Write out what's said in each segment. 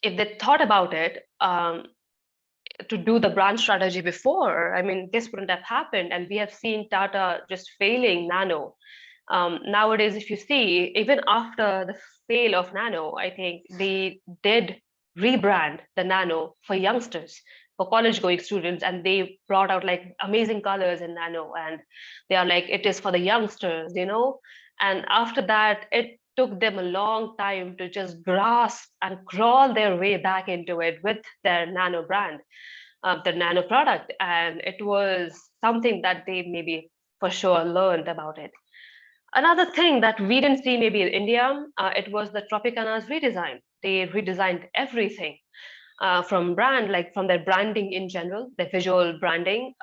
if they thought about it, to do the brand strategy before, I mean, this wouldn't have happened. And we have seen Tata just failing Nano. Nowadays, if you see, even after the fail of Nano, I think they did rebrand the Nano for youngsters, for college going students, and they brought out like amazing colors in Nano. And they are like, it is for the youngsters, you know? And after that, it took them a long time to just grasp and crawl their way back into it with their Nano brand, the Nano product. And it was something that they maybe for sure learned about it. Another thing that we didn't see maybe in India, it was the Tropicana's redesign. They redesigned everything from brand, like from their branding in general, their visual branding,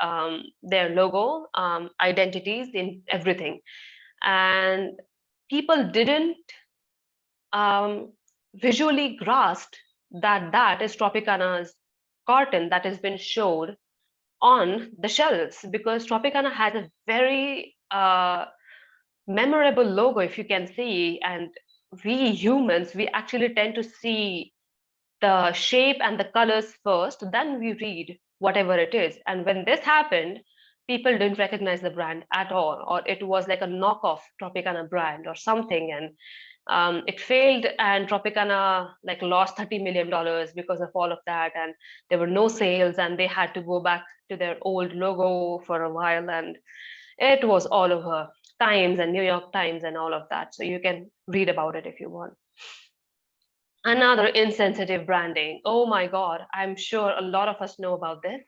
their logo, identities, in everything. And people didn't um, visually grasp that that is Tropicana's carton that has been showed on the shelves, because Tropicana has a very memorable logo, if you can see. And we humans, we actually tend to see the shape and the colors first, then we read whatever it is. And when this happened, people didn't recognize the brand at all, or it was like a knockoff Tropicana brand or something. And it failed, and Tropicana like lost $30 million because of all of that. And there were no sales, and they had to go back to their old logo for a while. And it was all over Times and New York Times and all of that. So you can read about it if you want. Another insensitive branding. Oh my God, I'm sure a lot of us know about this.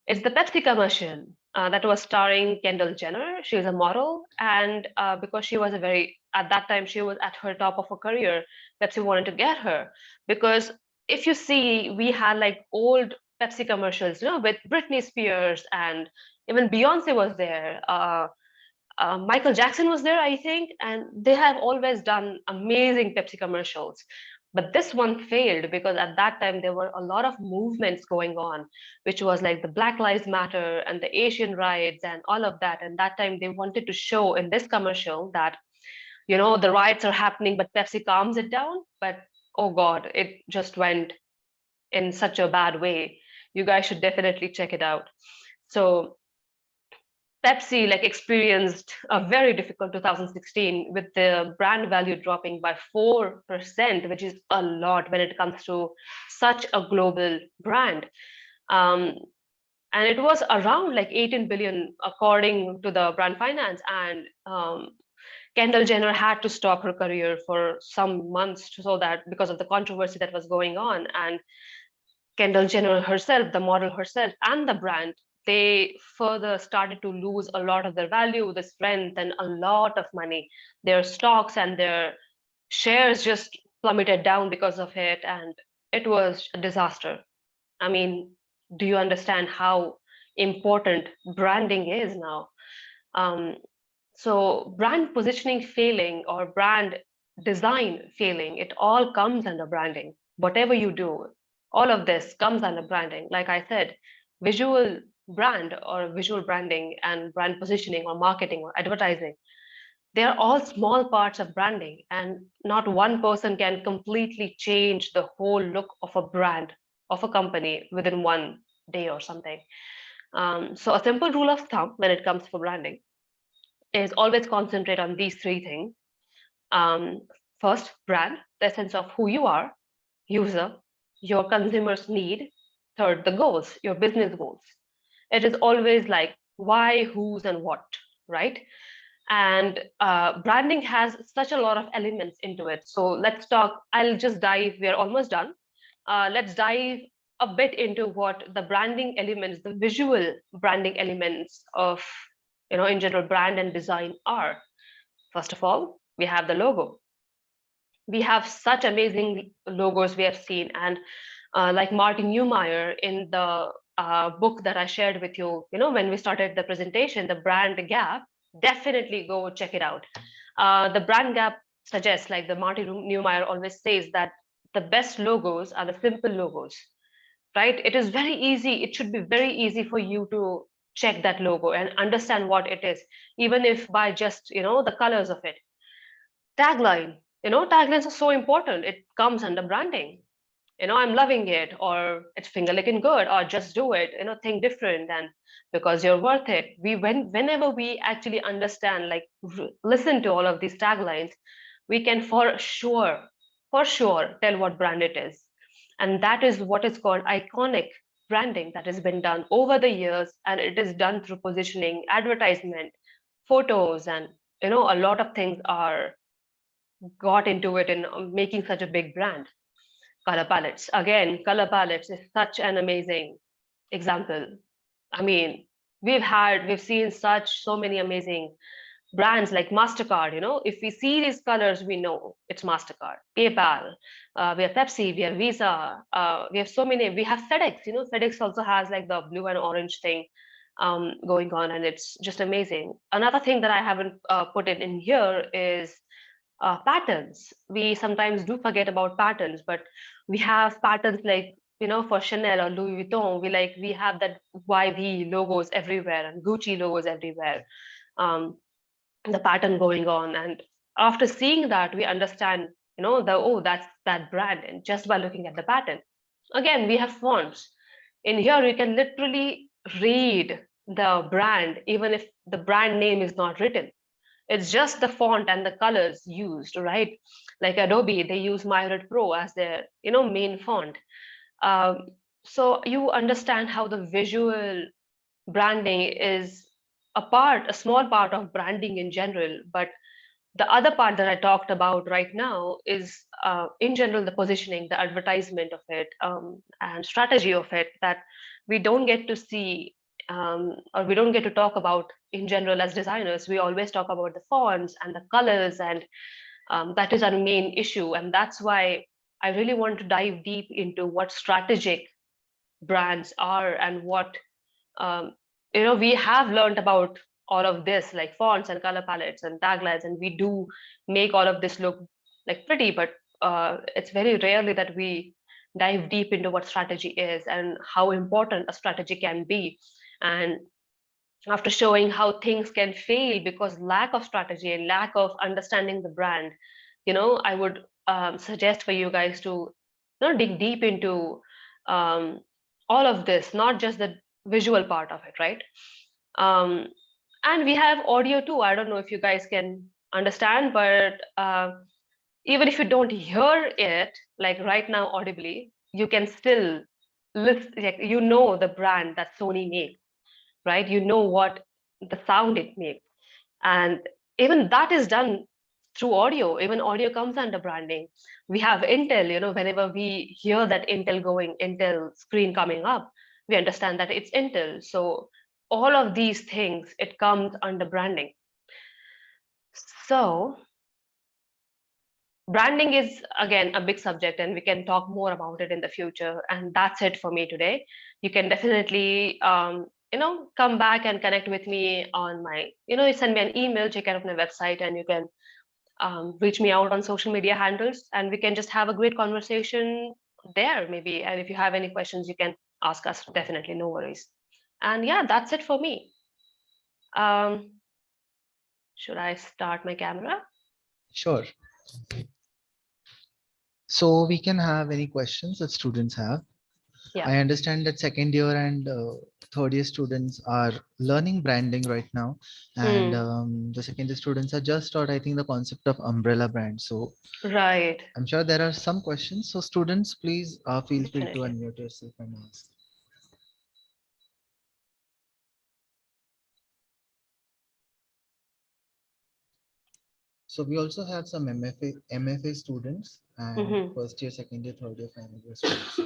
It's the Pepsi commercial that was starring Kendall Jenner. She was a model, and because she was at that time, she was at her top of her career, Pepsi wanted to get her. Because if you see, we had like old Pepsi commercials, you know, with Britney Spears, and even Beyonce was there. Michael Jackson was there, I think, and they have always done amazing Pepsi commercials. But this one failed because at that time there were a lot of movements going on, which was like the Black Lives Matter and the Asian riots and all of that. And that time they wanted to show in this commercial that, you know, the riots are happening, but Pepsi calms it down. But oh God, it just went in such a bad way. You guys should definitely check it out. So Pepsi like experienced a very difficult 2016 with the brand value dropping by 4%, which is a lot when it comes to such a global brand. Um, and it was around like 18 billion according to the brand finance. And Kendall Jenner had to stop her career for some months so that because of the controversy that was going on. And Kendall Jenner herself, the model herself, and the brand, they further started to lose a lot of their value, the strength, and a lot of money. Their stocks and their shares just plummeted down because of it, and it was a disaster. I mean, do you understand how important branding is now? Um, so, brand positioning failing or brand design failing, it all comes under branding. Whatever you do, all of this comes under branding. Like I said, visual brand or visual branding and brand positioning or marketing or advertising, they are all small parts of branding, and not one person can completely change the whole look of a brand, of a company within one day or something. So, a simple rule of thumb when it comes for branding is always concentrate on these three things. Um, First, brand, the essence of who you are, user, your consumers need. Third, the goals, your business goals. It is always like why, who's, and what, right? And branding has such a lot of elements into it. So let's talk. I'll just dive. We're almost done. Let's dive a bit into what the branding elements, the visual branding elements of, you know, in general, brand and design are. First of all, we have the logo. We have such amazing logos we have seen, and like Martin Neumeyer in the book that I shared with you, you know, when we started the presentation, the brand gap, definitely go check it out. The brand gap suggests, like the Martin Neumeyer always says, that the best logos are the simple logos, right? It is very easy. It should be very easy for you to check that logo and understand what it is, even if by just, you know, the colors of it. Tagline, you know, taglines are so important. It comes under branding. I'm loving it, or it's finger licking good, or just do it, think different, and because you're worth it. Whenever we actually understand, like listen to all of these taglines, we can for sure tell what brand it is. And that is what is called iconic branding, that has been done over the years, and it is done through positioning, advertisement, photos, and a lot of things are got into it in making such a big brand. Color palettes. Again, color palettes is such an amazing example. I mean, we've seen so many amazing brands like MasterCard. If we see these colors, we know it's MasterCard. PayPal, we have Pepsi, we have Visa, we have so many. We have FedEx. FedEx also has like the blue and orange thing going on, and it's just amazing. Another thing that I haven't put it in here is patterns. We sometimes do forget about patterns, but we have patterns like, for Chanel or Louis Vuitton, we have that YV logos everywhere and Gucci logos everywhere. The pattern going on, and after seeing that, we understand, that's that brand, and just by looking at the pattern. Again, we have fonts. In here, you can literally read the brand, even if the brand name is not written. It's just the font and the colors used, right? Like Adobe, they use Myriad Pro as their, main font. Um, so you understand how the visual branding is a small part of branding in general. But the other part that I talked about right now is, in general, the positioning, the advertisement of it, and strategy of it, that we don't get to see, or we don't get to talk about in general as designers. We always talk about the fonts and the colors, and that is our main issue. And that's why I really want to dive deep into what strategic brands are, and what um, we have learned about all of this, like fonts and color palettes and taglines, and we do make all of this look like pretty, but it's very rarely that we dive deep into what strategy is and how important a strategy can be. And after showing how things can fail because lack of strategy and lack of understanding the brand, I would suggest for you guys to dig deep into um, all of this, not just the visual part of it, right? um, and we have audio too. I don't know if you guys can understand, but even if you don't hear it like right now audibly, you can still listen, like, the brand that Sony makes, right? What the sound it makes. And even that is done through audio. Even audio comes under branding. We have Intel, whenever we hear that Intel screen coming up, we understand that it's Intel. So all of these things, it comes under branding. So branding is, again, a big subject, and we can talk more about it in the future. And that's it for me today. You can definitely come back and connect with me on my, send me an email, check out my website, and you can reach me out on social media handles, and we can just have a great conversation there maybe. And if you have any questions, you can ask us, definitely, no worries. And yeah, that's it for me. um, should I start my camera? Sure. So we can have any questions that students have. Yeah. I understand that second year and third year students are learning branding right now, and Hmm. the second year students are just taught, I think, the concept of umbrella brand. So Right. I'm sure there are some questions. So students, please feel free to Definitely. unmute yourself and ask. So we also have some MFA students and Hmm. first year, second year, third year, final year students.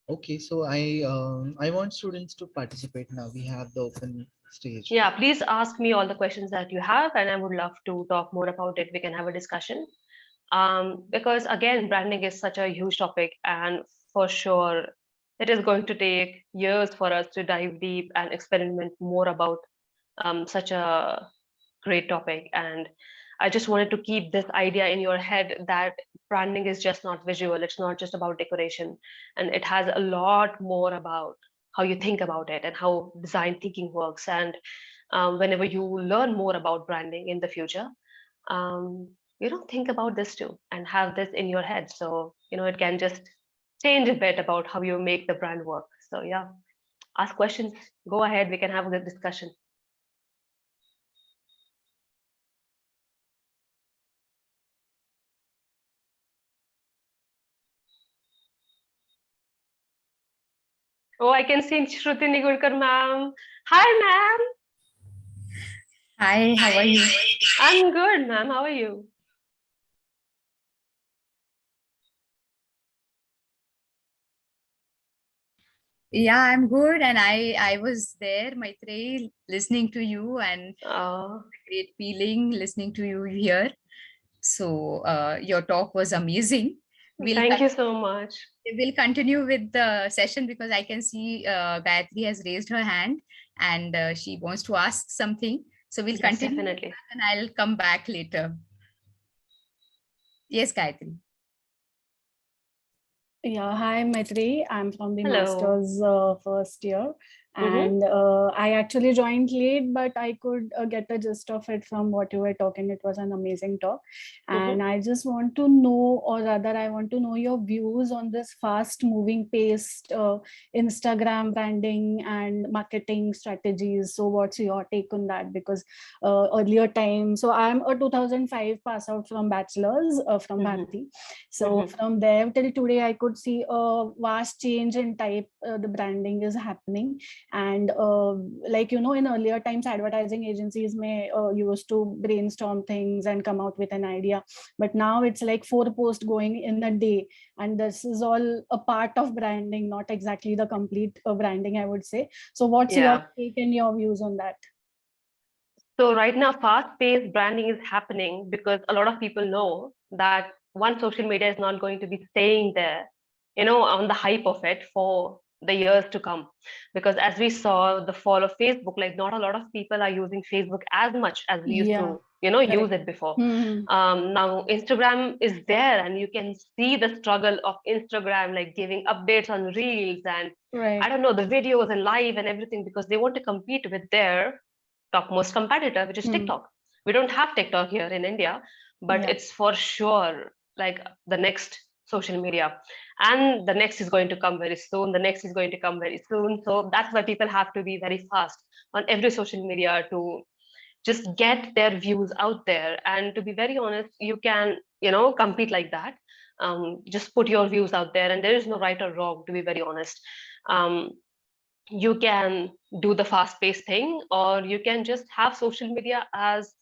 Okay, so I want students to participate now. We have the open stage. Yeah, please ask me all the questions that you have, and I would love to talk more about it. We can have a discussion. Because again, branding is such a huge topic, and for sure, it is going to take years for us to dive deep and experiment more about such a great topic. And I just wanted to keep this idea in your head that branding is just not visual, it's not just about decoration, and it has a lot more about how you think about it and how design thinking works. And whenever you learn more about branding in the future, um, think about this too and have this in your head. So, it can just change a bit about how you make the brand work. So yeah, ask questions, go ahead, we can have a good discussion. Oh, I can see Shruti Nigurkar ma'am. Hi ma'am. Hi, how are you? I'm good ma'am, how are you? Yeah, I'm good. And I was there, Maitrayee, listening to you, and great feeling listening to you here. So your talk was amazing. Thank you so much. We'll continue with the session because I can see Gayatri has raised her hand and she wants to ask something. So we'll continue Definitely. and I'll come back later. Yes, Gayatri. Yeah, hi Maitrayee. I'm from the Hello. master's first year, and I actually joined late, but I could get the gist of it from what you were talking. It was an amazing talk, and I just want to know, or rather, I want to know your views on this fast-moving paced Instagram branding and marketing strategies. So, what's your take on that? Because earlier time, so I'm a 2005 pass out from bachelor's from Bharati. So from there till today, I could see a vast change in type the branding is happening. And in earlier times, advertising agencies may used to brainstorm things and come out with an idea. But now it's like 4 posts going in a day. And this is all a part of branding, not exactly the complete branding, I would say. So what's your take and your views on that? So right now, fast-paced branding is happening because a lot of people know that one, social media is not going to be staying there, on the hype of it for the years to come. Because as we saw the fall of Facebook, like not a lot of people are using Facebook as much as we used to, use it before. Now Instagram is there and you can see the struggle of Instagram, like giving updates on reels and I don't know, the videos and live and everything, because they want to compete with their topmost competitor, which is TikTok. We don't have TikTok here in India, but it's for sure like the next social media. And the next is going to come very soon. The next is going to come very soon. So that's why people have to be very fast on every social media to just get their views out there. And to be very honest, you can, compete like that. Just put your views out there, and there is no right or wrong, to be very honest. You can do the fast paced thing, or you can just have social media as,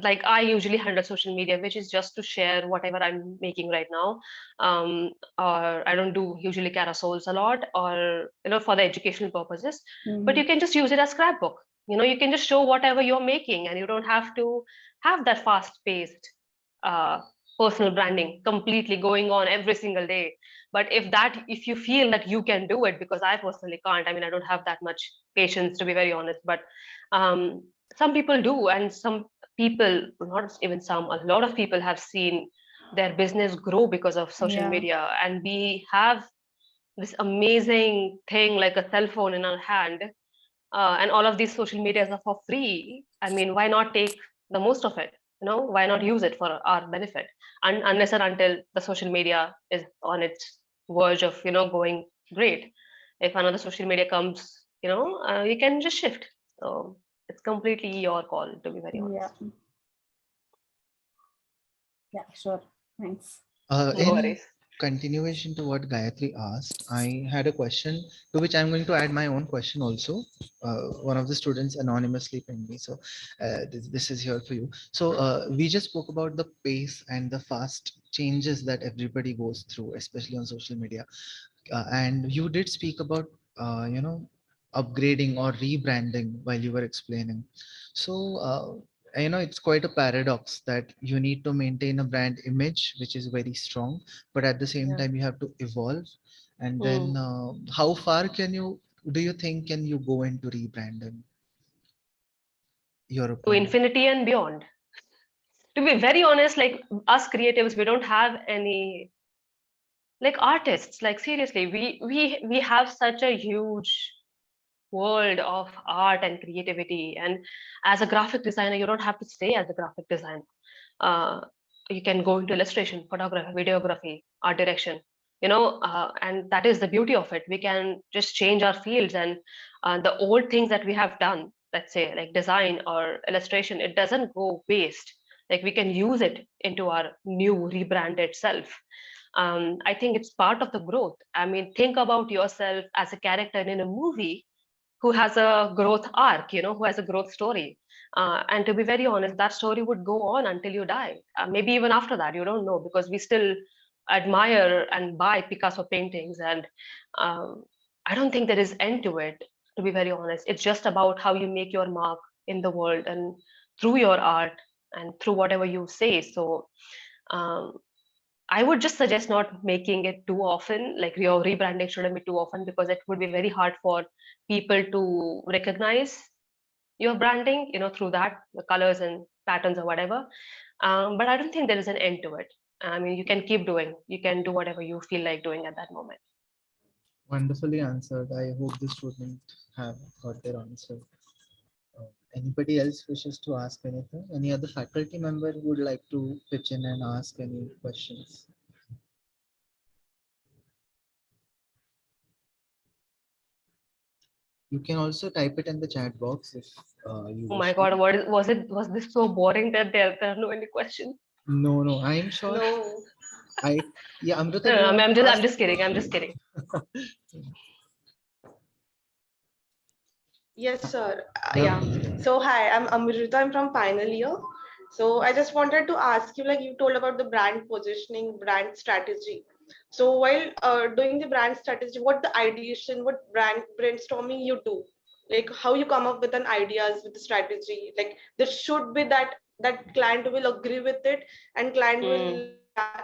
like I usually handle social media, which is just to share whatever I'm making right now. Or I don't do usually carousels a lot, or for the educational purposes. But you can just use it as scrapbook. You can just show whatever you're making, and you don't have to have that fast paced personal branding completely going on every single day. But if you feel that you can do it, because I personally can't, I mean, I don't have that much patience, to be very honest. But some people do, and some people, not even some, a lot of people have seen their business grow because of social media. And we have this amazing thing like a cell phone in our hand, and all of these social medias are for free. I mean, why not take the most of it? Why not use it for our benefit? And unless and until the social media is on its verge of going great. If another social media comes, you can just shift. So it's completely your call, to be very honest. Yeah, sure. Thanks. No worries. Continuation to what Gayatri asked, I had a question to which I'm going to add my own question also. One of the students anonymously pinged me, so this is here for you. So we just spoke about the pace and the fast changes that everybody goes through, especially on social media. And you did speak about, upgrading or rebranding while you were explaining. So, it's quite a paradox that you need to maintain a brand image which is very strong, but at the same time you have to evolve. And then, how far do you think can you go into rebranding? Your To opinion. infinity and beyond. To be very honest, like us creatives, we don't have any, like artists, like seriously, we have such a huge world of art and creativity. And as a graphic designer, you don't have to stay as a graphic designer. you can go into illustration, photography, videography, art direction, and that is the beauty of it. We can just change our fields, and the old things that we have done, let's say like design or illustration, it doesn't go waste. Like we can use it into our new rebranded self. I think it's part of the growth. I mean, think about yourself as a character in a movie who has a growth arc, who has a growth story. And to be very honest, that story would go on until you die. Maybe even after that, you don't know, because we still admire and buy Picasso paintings. And I don't think there is end to it, to be very honest. It's just about how you make your mark in the world and through your art and through whatever you say. So um, I would just suggest not making it too often, like your rebranding shouldn't be too often, because it would be very hard for people to recognize your branding, through that, the colors and patterns or whatever. But I don't think there is an end to it. I mean, you can keep doing, you can do whatever you feel like doing at that moment. Wonderfully answered. I hope the student have got their answer. Anybody else wishes to ask anything? Any other faculty member would like to pitch in and ask any questions? You can also type it in the chat box if you Oh wish my to. God, was this so boring that there are no any questions? No, I'm sure. No. Yeah, Amrita, No, do you want to I'm ask? just kidding. I'm just kidding. Yes, sir. Yeah. Yeah. So hi, I'm Amrita. I'm from final year. So I just wanted to ask you, like you told about the brand positioning, brand strategy. So while doing the brand strategy, what the ideation, what brand brainstorming you do? Like how you come up with an ideas with the strategy? Like there should be that client will agree with it, and client will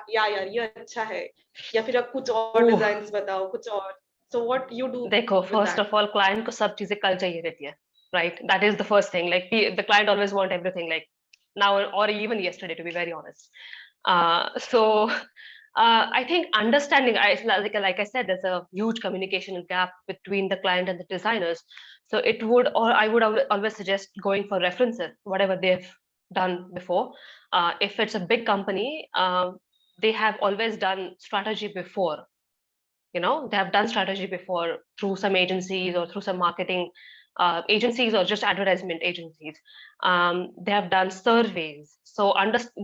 yeah यार ये अच्छा है, या फिर आप कुछ और Ooh. designs बताओ कुछ और. So what you do देखो, with first that? of all, client को सब चीजें कल चाहिए रहती है, right? That is the first thing. Like the client always want everything like now or even yesterday, to be very honest. I think understanding, like I said, there's a huge communication gap between the client and the designers. So I would always suggest going for references, whatever they've done before. If it's a big company, they have always done strategy before. They have done strategy before through some agencies or through some marketing agencies or just advertisement agencies. They have done surveys. So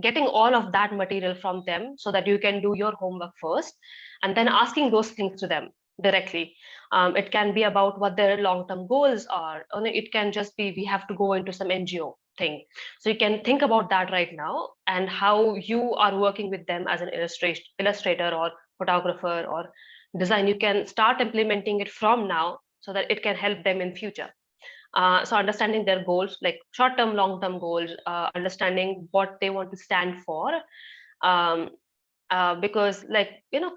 getting all of that material from them so that you can do your homework first and then asking those things to them directly. It can be about what their long-term goals are, or it can just be we have to go into some NGO thing. So you can think about that right now and how you are working with them as an illustrator or photographer or design. You can start implementing it from now so that it can help them in future. So understanding their goals, like short-term, long-term goals, understanding what they want to stand for. Um, because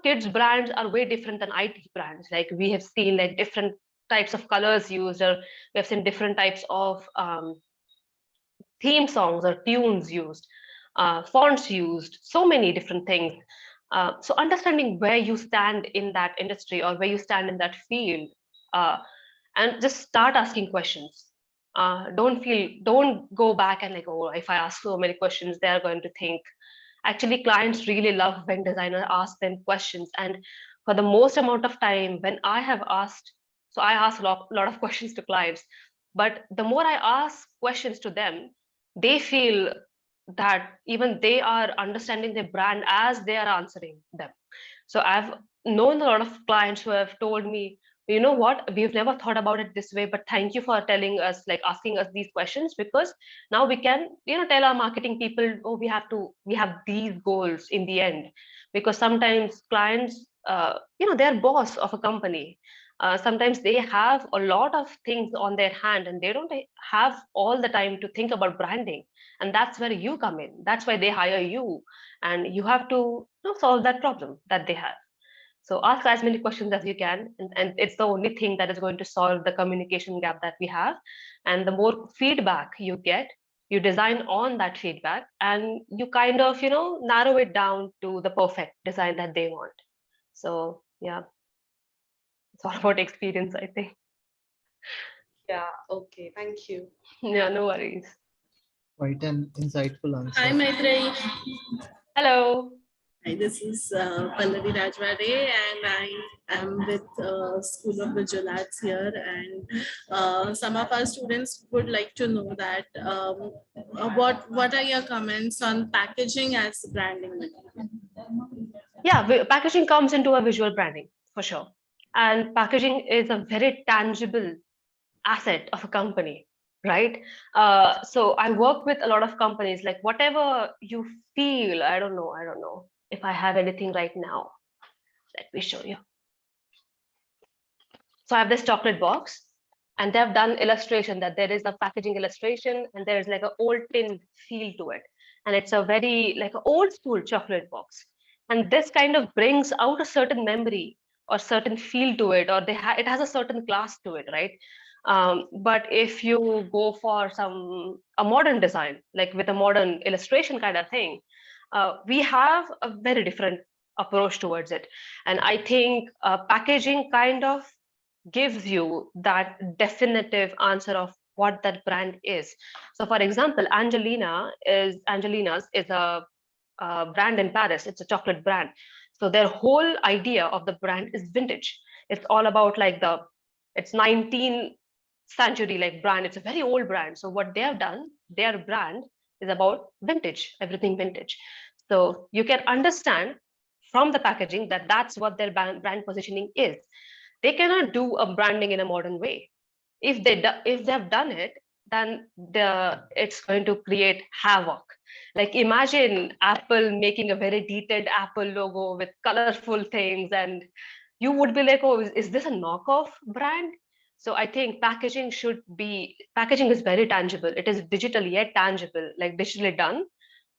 kids brands are way different than IT brands. Like we have seen like different types of colors used, or we have seen different types of theme songs or tunes used, fonts used, so many different things. So understanding where you stand in that industry or where you stand in that field, and just start asking questions. Don't go back and like, oh, if I ask so many questions, they're going to think. Actually, clients really love when designer ask them questions. And for the most amount of time when I have asked, so I ask a lot of questions to clients, but the more I ask questions to them, they feel that even they are understanding their brand as they are answering them. So I've known a lot of clients who have told me, you know what, we've never thought about it this way, but thank you for telling us, like asking us these questions, because now we can, tell our marketing people, oh, we have these goals in the end. Because sometimes clients, they're boss of a company. Sometimes they have a lot of things on their hand and they don't have all the time to think about branding. And that's where you come in. That's why they hire you, and you have to solve that problem that they have. So ask as many questions as you can, and it's the only thing that is going to solve the communication gap that we have. And the more feedback you get, you design on that feedback, and you kind of narrow it down to the perfect design that they want. So yeah, it's all about experience, I think. Yeah, okay, thank you. Yeah, no worries. Quite an insightful answer. Hi, Maitrayee. Hello. Hi, this is Pallavi Rajwade, and I am with School of Visual Arts here. And some of our students would like to know that what are your comments on packaging as branding material? Yeah, packaging comes into a visual branding for sure. And packaging is a very tangible asset of a company, right? So I work with a lot of companies, like whatever you feel, I don't know if I have anything right now. Let me show you. So I have this chocolate box, and they have done illustration that there is a packaging illustration and there's like an old tin feel to it. And it's a very like an old school chocolate box. And this kind of brings out a certain memory or certain feel to it, or it has a certain class to it, right? But if you go for a modern design, like with a modern illustration kind of thing, we have a very different approach towards it. And I think packaging kind of gives you that definitive answer of what that brand is. So for example, Angelina's is a brand in Paris. It's a chocolate brand. So their whole idea of the brand is vintage. It's all about like it's 19th century like brand. It's a very old brand. So what they have done, their brand is about vintage, everything vintage. So you can understand from the packaging that that's what their brand positioning is. They cannot do a branding in a modern way. If they've done it, then it's going to create havoc. Like imagine Apple making a very detailed Apple logo with colorful things, and you would be like, oh, is this a knockoff brand? So I think packaging is very tangible. It is digital yet tangible, like digitally done,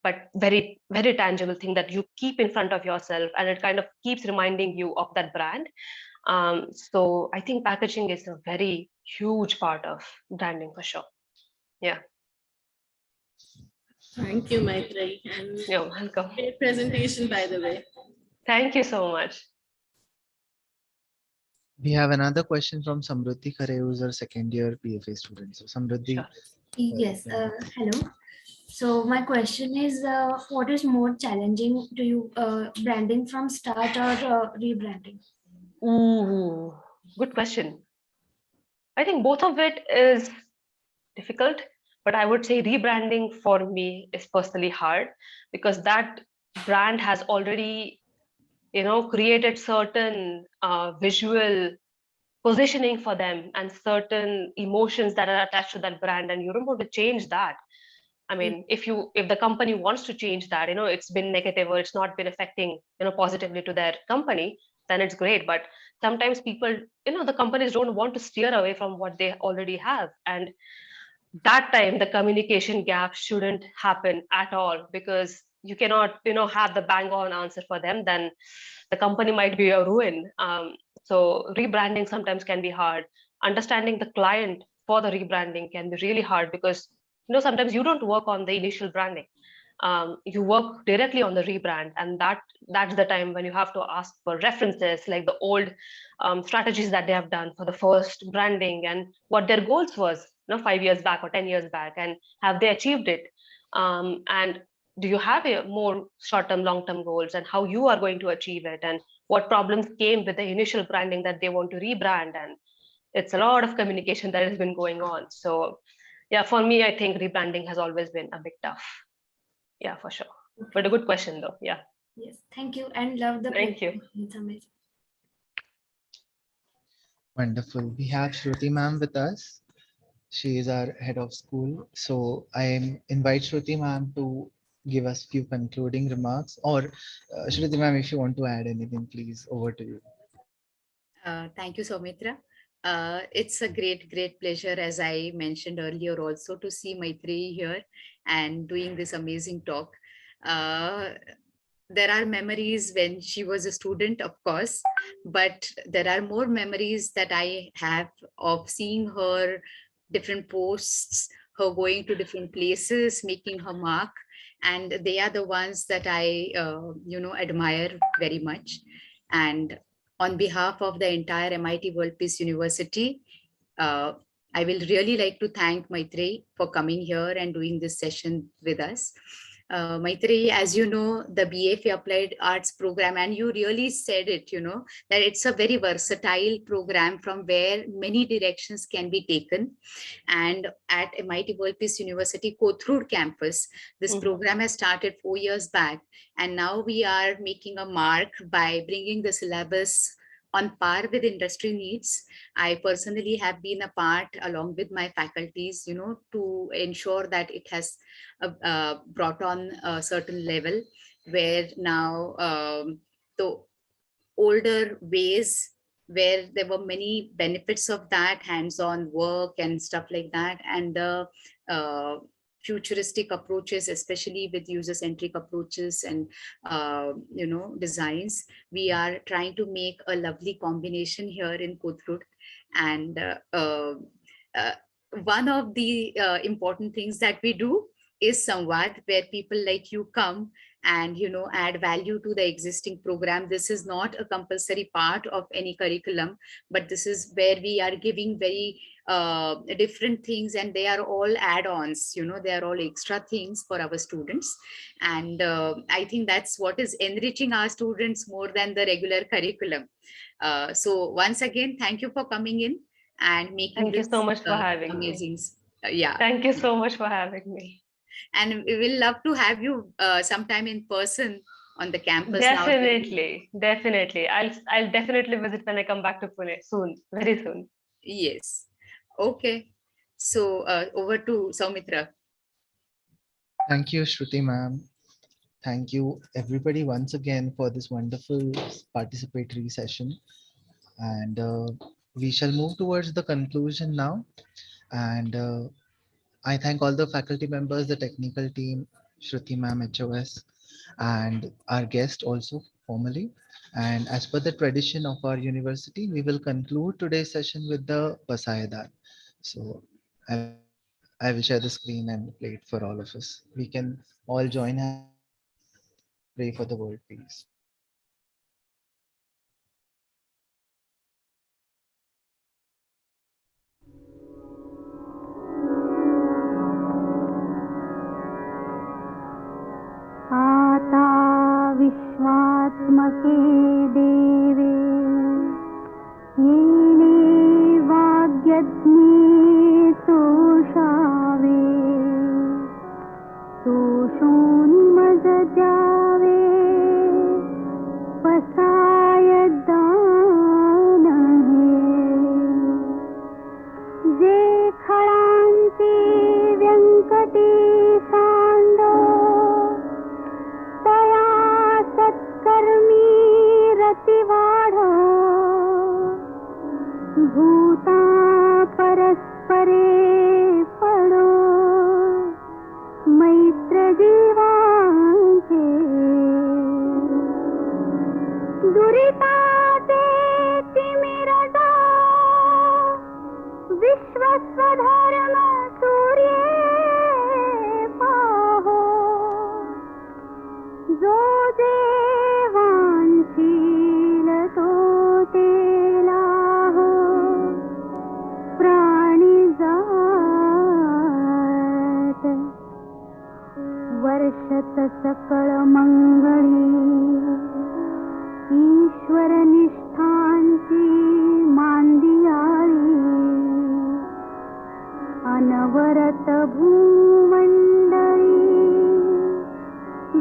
but very, very tangible thing that you keep in front of yourself, and it kind of keeps reminding you of that brand. So I think packaging is a very huge part of branding for sure. Yeah. Thank you, Maitrayee. And You're welcome. great presentation, by the way. Thank you so much. We have another question from Samruddhi Khare, who's our second year BFA student. So Samruddhi. Sure. Yes, hello. So my question is, what is more challenging to you, branding from start or rebranding? Ooh, good question. I think both of it is difficult, but I would say rebranding for me is personally hard, because that brand has already, created certain visual positioning for them and certain emotions that are attached to that brand, and you don't want to change that. I mean, if the company wants to change that, it's been negative or it's not been affecting, positively to their company, then it's great. But sometimes people, the companies don't want to steer away from what they already have. And that time the communication gap shouldn't happen at all, because you cannot, have the bang on answer for them, then the company might be a ruin. So rebranding sometimes can be hard. Understanding the client for the rebranding can be really hard, because sometimes you don't work on the initial branding. You work directly on the rebrand, and that's the time when you have to ask for references, like the old strategies that they have done for the first branding and what their goals was, 5 years back or 10 years back, and have they achieved it, and do you have a more short-term, long-term goals, and how you are going to achieve it, and what problems came with the initial branding that they want to rebrand. And it's a lot of communication that has been going on. So yeah, for me, I think rebranding has always been a bit tough. Yeah, for sure. But a good question though. Yeah. Yes, thank you, and love the Thank you. It's amazing. Wonderful. We have Shruti ma'am with us. She is our head of school. So I invite Shruti ma'am to give us few concluding remarks, or Shruti ma'am, if you want to add anything, please, over to you. Thank you, Soumitra. It's a great pleasure, as I mentioned earlier, also to see Maitrayee here and doing this amazing talk. There are memories when she was a student, of course, but there are more memories that I have of seeing her different posts, her going to different places, making her mark. And they are the ones that I, admire very much. And on behalf of the entire MIT World Peace University, I will really like to thank Maitrayee for coming here and doing this session with us. Maitrayee, as you know, the BFA Applied Arts program, and you really said it, that it's a very versatile program from where many directions can be taken. And at MIT World Peace University Kothur campus, this program has started 4 years back. And now we are making a mark by bringing the syllabus on par with industry needs. I personally have been a part along with my faculties, to ensure that it has brought on a certain level where now the older ways where there were many benefits of that hands-on work and stuff like that, and the futuristic approaches, especially with user-centric approaches and designs, we are trying to make a lovely combination here in Kothur. And one of the important things that we do is SAMVAAD, where people like you come and add value to the existing program. This is not a compulsory part of any curriculum, but this is where we are giving very different things, and they are all add-ons. They are all extra things for our students, and I think that's what is enriching our students more than the regular curriculum. So once again, thank you for coming in and making Thank you so much for having amazing. Me. Yeah. Thank you so much for having me. And we will love to have you sometime in person on the campus. Definitely, definitely. I'll definitely visit when I come back to Pune soon, very soon. Yes. Okay. So over to Soumitra. Thank you, Shruti ma'am. Thank you everybody once again for this wonderful participatory session. And we shall move towards the conclusion now. And I thank all the faculty members, the technical team, Shruti ma'am, HOS, and our guest also formally. And as per the tradition of our university, we will conclude today's session with the Basayadan. So I will share the screen and play it for all of us. We can all join hands, pray for the world peace. आता विश्वात्मके देवे येने वाग्यज्ञे तोषावे तोषोनिमजजावे पसायदानहे जे खळांती व्यंकटी सांडो तया सत्कर्मी रतिवाढ भूता परस्परे पडो मैत्र जीवांचे दुरिताते तिमिरदा विश्वस्वधर्म सूर्ये पाहो जो देवांशील तो तेलाहो प्राणी जात वर्षत सकळ मंगळी ईश्वर निष्ठांची मांदियाळी अनवरत भूमंडळी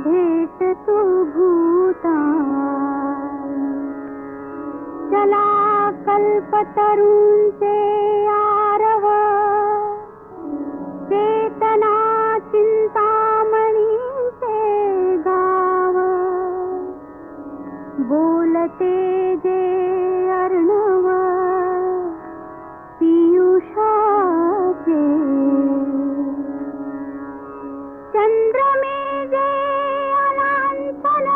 भेट तू भूता चला कल्पतरूंचे आरव चेतना चिंतामणीचे गाव बोलते जे अर्णव पियुषाचे चंद्रमे जे अलांतन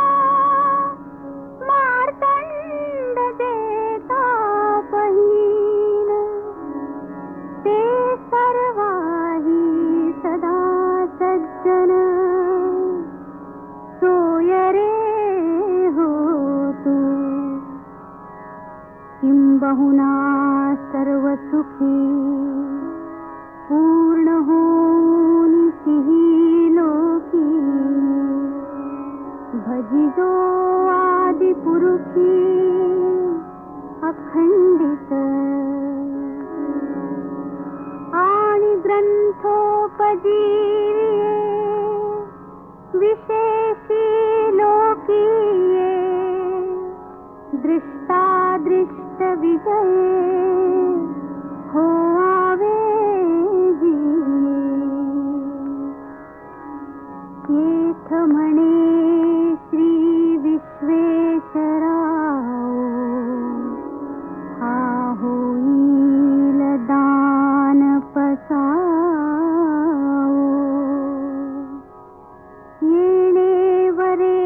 मार्तंड जे तापहीन ते सर्वाही सदा सज्जन सोय रे हो तू किंबहुना सर्व सुखी पूर्ण होनिसिही लोकी भजिजो आदि पुरुषी अखंडित आणि ग्रंथोपजीविये विशेषी लोकीये दृष्टादृष्ट विजये हो आवे येथ म्हणे श्री विश्वेश्वराव हा होईल दान पसावो येणे वरे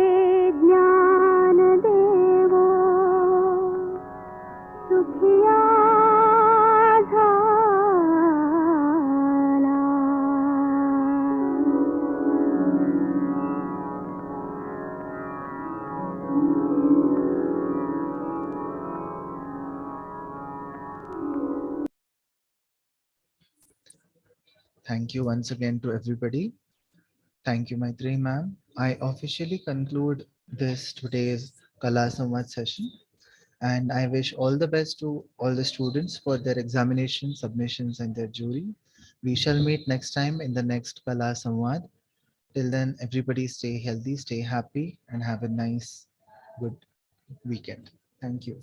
ज्ञान देवो सुखिया झाला. Thank you once again to everybody. Thank you, Maitrayee ma'am. I officially conclude this today's Kala Samvad session, and I wish all the best to all the students for their examination, submissions, and their jury. We shall meet next time in the next Kala Samvad. Till then, everybody stay healthy, stay happy, and have a nice, good weekend. Thank you.